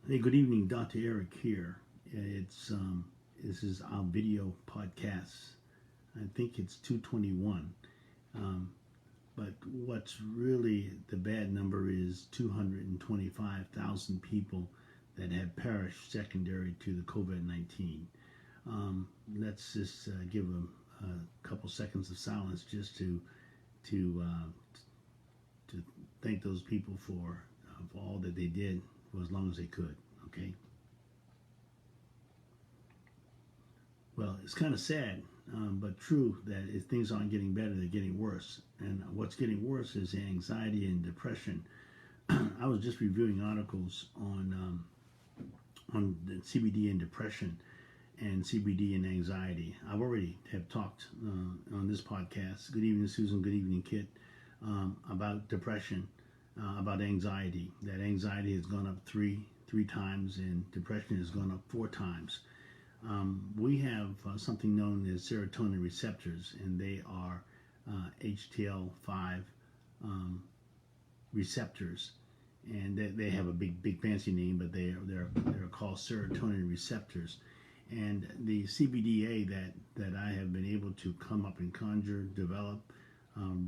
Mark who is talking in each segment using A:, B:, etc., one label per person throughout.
A: Hey, good evening, Dr. Eric here. It's this is our video podcast. I think it's 221. Um, but what's really the bad number is 225,000 people that have perished secondary to the COVID-19. Let's just give a couple seconds of silence just to uh, to thank those people for all that they did for as long as they could. Okay. Well, it's kind of sad, but true that if things aren't getting better, they're getting worse. And what's getting worse is anxiety and depression. I was just reviewing articles on the CBD and depression and CBD and anxiety. I've already have talked on this podcast. Good evening, Susan. Good evening, Kit. About depression, about anxiety. That anxiety has gone up three times, and depression has gone up 4 times. We have something known as serotonin receptors, and they are HTL5 um, receptors, and they have a big fancy name, but they're called serotonin receptors. And the CBD-a that I have been able to come up and conjure, develop,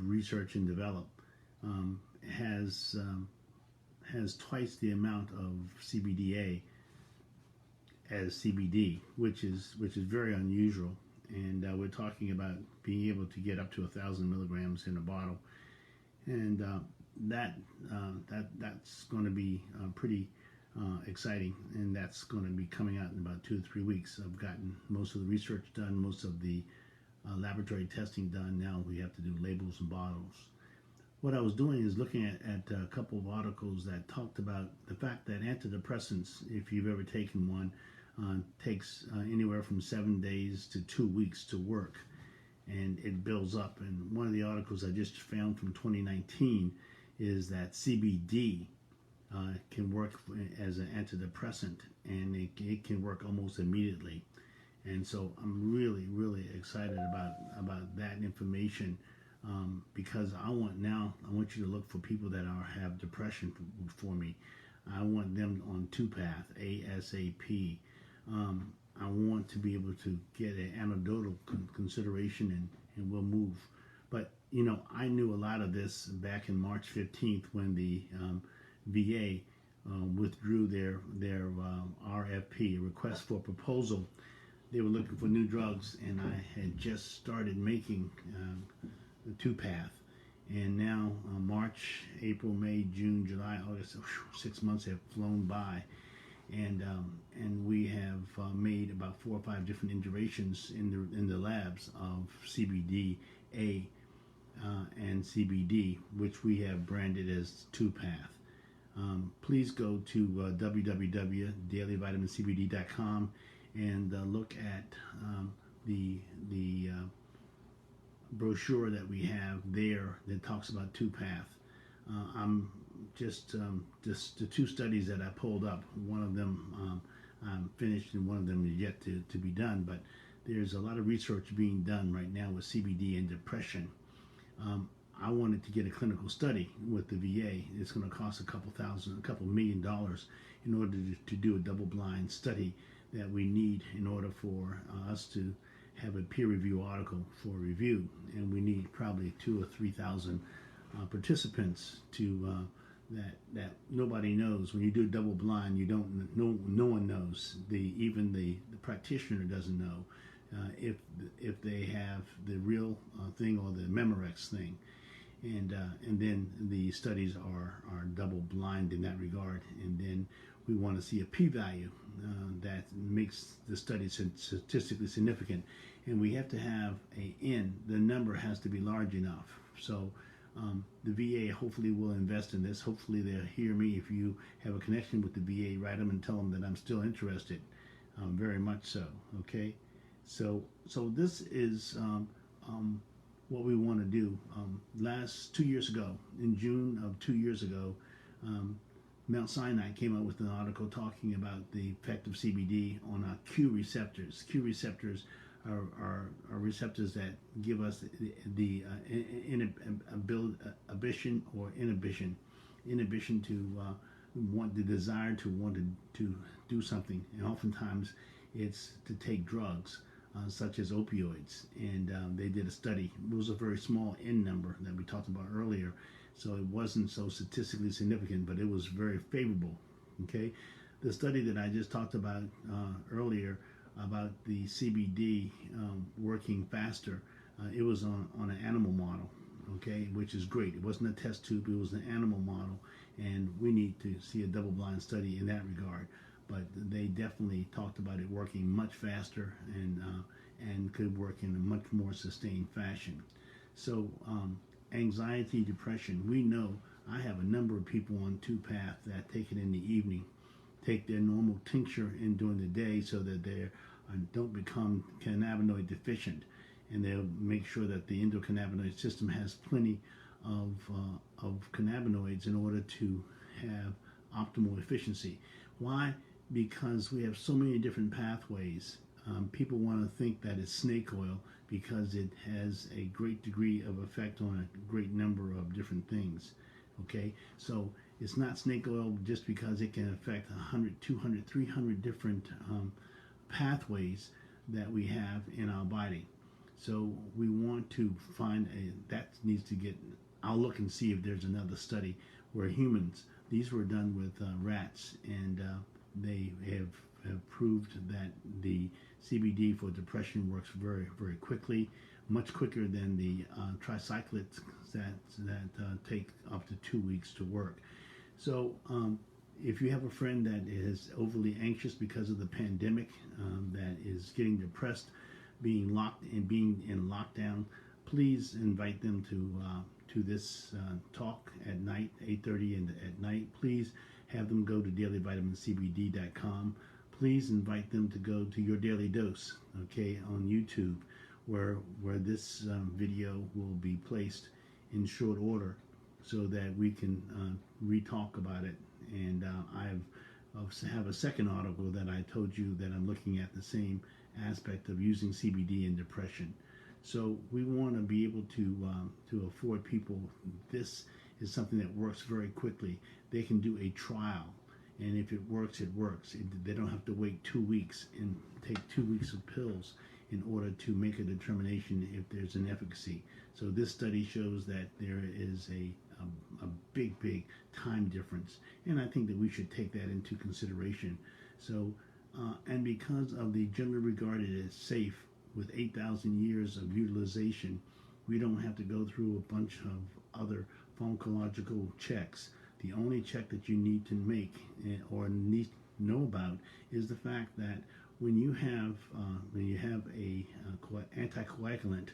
A: research and develop um, has has twice the amount of CBD-a as CBD, which is very unusual. And we're talking about being able to get up to 1,000 milligrams in a bottle, and that's going to be pretty exciting, and that's going to be coming out in about 2 to 3 weeks. I've gotten most of the research done, most of the laboratory testing done. Now we have to do labels and bottles. What I was doing is looking at a couple of articles that talked about the fact that antidepressants, if you've ever taken one, takes anywhere from 7 days to 2 weeks to work, and it builds up. And one of the articles I just found from 2019 is that CBD can work as an antidepressant, and it can work almost immediately. And so I'm really excited about that information, because I want you to look for people that have depression for me. I want them on two-path ASAP. I want to be able to get an anecdotal consideration, and we'll move. But I knew a lot of this back in March 15th when the VA withdrew their RFP, request for proposal. They were looking for new drugs, and I had just started making the two-path. And now March, April, May, June, July, August, 6 months have flown by, and we have made about 4 or 5 different iterations in the labs of CBD-a and CBD, which we have branded as two-path. Please go to www.dailyvitamincbd.com and look at the brochure that we have there that talks about two-path. I'm just the 2 studies that I pulled up. One of them I'm finished, and one of them is yet to be done. But there's a lot of research being done right now with CBD and depression. I wanted to get a clinical study with the VA. It's going to cost a couple $1,000,000 in order to do a double-blind study that we need in order for us to have a peer review article for review, and we need probably 2 or 3,000 participants to that nobody knows. When you do double blind, you don't no one knows. Even the practitioner doesn't know if they have the real thing or the Memorex thing, and then the studies are double blind in that regard, and then we want to see a p-value that makes the study statistically significant, and we have to have the number has to be large enough. So the VA hopefully will invest in this. Hopefully they'll hear me. If you have a connection with the VA, write them and tell them that I'm still interested, very much so. Okay, so this is what we want to do. Last 2 years ago, in June of 2 years ago, Mount Sinai came out with an article talking about the effect of CBD on our Q receptors. Q receptors are receptors that give us the inhibition to want the desire to want to do something, and oftentimes it's to take drugs. Such as opioids, and they did a study. It was a very small N number that we talked about earlier, so it wasn't so statistically significant, but it was very favorable. Okay, the study that I just talked about earlier about the CBD working faster, it was on an animal model. Okay, which is great. It wasn't a test tube; it was an animal model, and we need to see a double-blind study in that regard. But they definitely talked about it working much faster and could work in a much more sustained fashion. So anxiety, depression, we know I have a number of people on 2-path that take it in the evening, take their normal tincture in during the day so that they don't become cannabinoid deficient, and they'll make sure that the endocannabinoid system has plenty of cannabinoids in order to have optimal efficiency. Why? Because we have so many different pathways. People want to think that it's snake oil because it has a great degree of effect on a great number of different things. Okay, so it's not snake oil just because it can affect 100, 200, 300 different pathways that we have in our body. So we want to find that needs to get. I'll look and see if there's another study where humans. These were done with rats, and they have proved that the CBD for depression works very, very quickly, much quicker than the tricyclics that take up to 2 weeks to work. So if you have a friend that is overly anxious because of the pandemic, that is getting depressed, being in lockdown, please invite them to this talk at night, 8:30 at night. Please have them go to dailyvitamin.cbd.com. Please invite them to go to Your Daily Dose, okay, on YouTube, where this video will be placed in short order so that we can re-talk about it. And I have a second article that I told you that I'm looking at the same aspect of using CBD in depression. So we want to be able to afford people. This is something that works very quickly. They can do a trial, and if it works, it works. They don't have to wait 2 weeks and take 2 weeks of pills in order to make a determination if there's an efficacy. So this study shows that there is a big time difference, and I think that we should take that into consideration. So, and because of the generally regarded as safe with 8,000 years of utilization, we don't have to go through a bunch of other pharmacological checks. The only check that you need to make or need to know about is the fact that when you have a anticoagulant,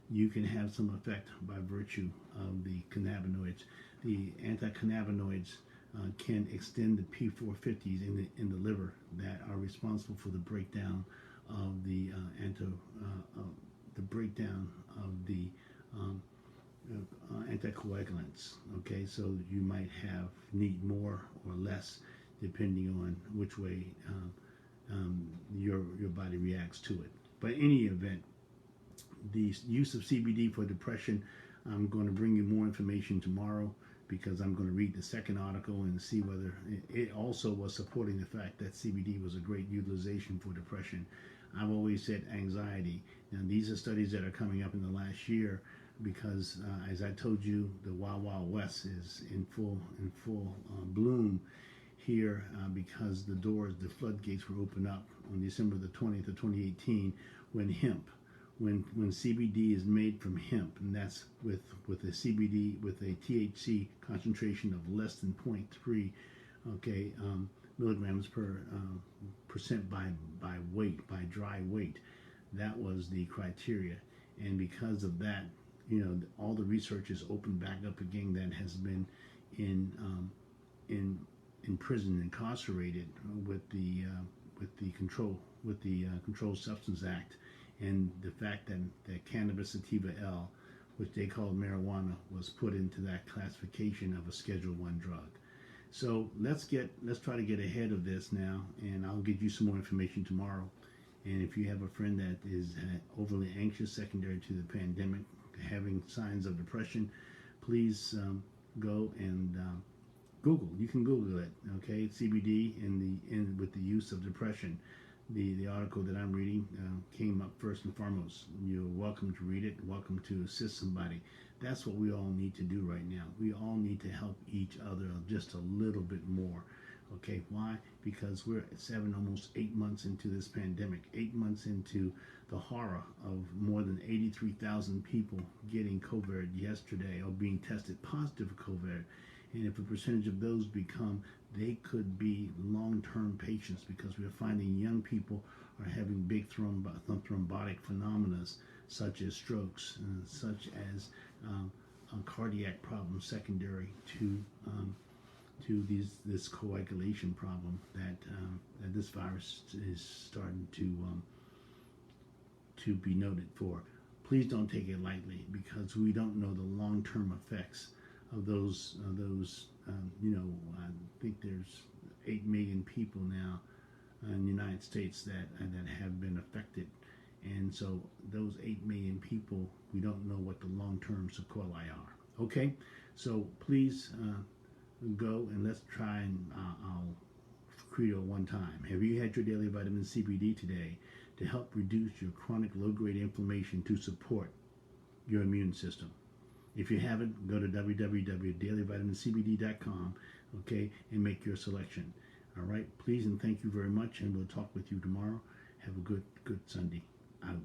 A: you can have some effect by virtue of the cannabinoids. The anticannabinoids can extend the P450s in the liver that are responsible for the breakdown of the anticoagulants. Okay, so you might need more or less depending on which way your body reacts to it. But in any event, the use of CBD for depression, I'm going to bring you more information tomorrow, because I'm going to read the second article and see whether it also was supporting the fact that CBD was a great utilization for depression. I've always said anxiety. Now, these are studies that are coming up in the last year because, as I told you, the Wild Wild West is in full bloom here because the floodgates were opened up on December the 20th of 2018 when CBD is made from hemp, and that's with a CBD with a THC concentration of less than 0.3 milligrams per percent by weight, by dry weight. That was the criteria, and because of that, all the research is opened back up again that has been in prison, incarcerated with the Controlled Substance Act, and the fact that cannabis sativa L, which they call marijuana, was put into that classification of a Schedule I drug. So let's try to get ahead of this now, and I'll give you some more information tomorrow. And if you have a friend that is overly anxious secondary to the pandemic, having signs of depression, please go and Google. You can Google it. Okay, CBD in with the use of depression. The article that I'm reading came up first and foremost. You're welcome to read it. Welcome to assist somebody. That's what we all need to do right now. We all need to help each other just a little bit more. Okay, why? Because we're 7, almost 8 months into this pandemic. 8 months into the horror of more than 83,000 people getting COVID yesterday or being tested positive for COVID. And if a percentage of those they could be long-term patients, because we're finding young people are having big thrombotic phenomena such as strokes, such as cardiac problems secondary to this coagulation problem that this virus is starting to be noted for. Please don't take it lightly, because we don't know the long-term effects of those. I think there's 8 million people now in the United States that have been affected, and so those 8 million people, we don't know what the long-term sequelae are. Okay, so please go and let's try and I'll credo one time. Have you had your daily vitamin CBD today to help reduce your chronic low-grade inflammation to support your immune system? If you haven't, go to www.dailyvitamincbd.com, okay, and make your selection. All right, please and thank you very much, and we'll talk with you tomorrow. Have a good Sunday. Out.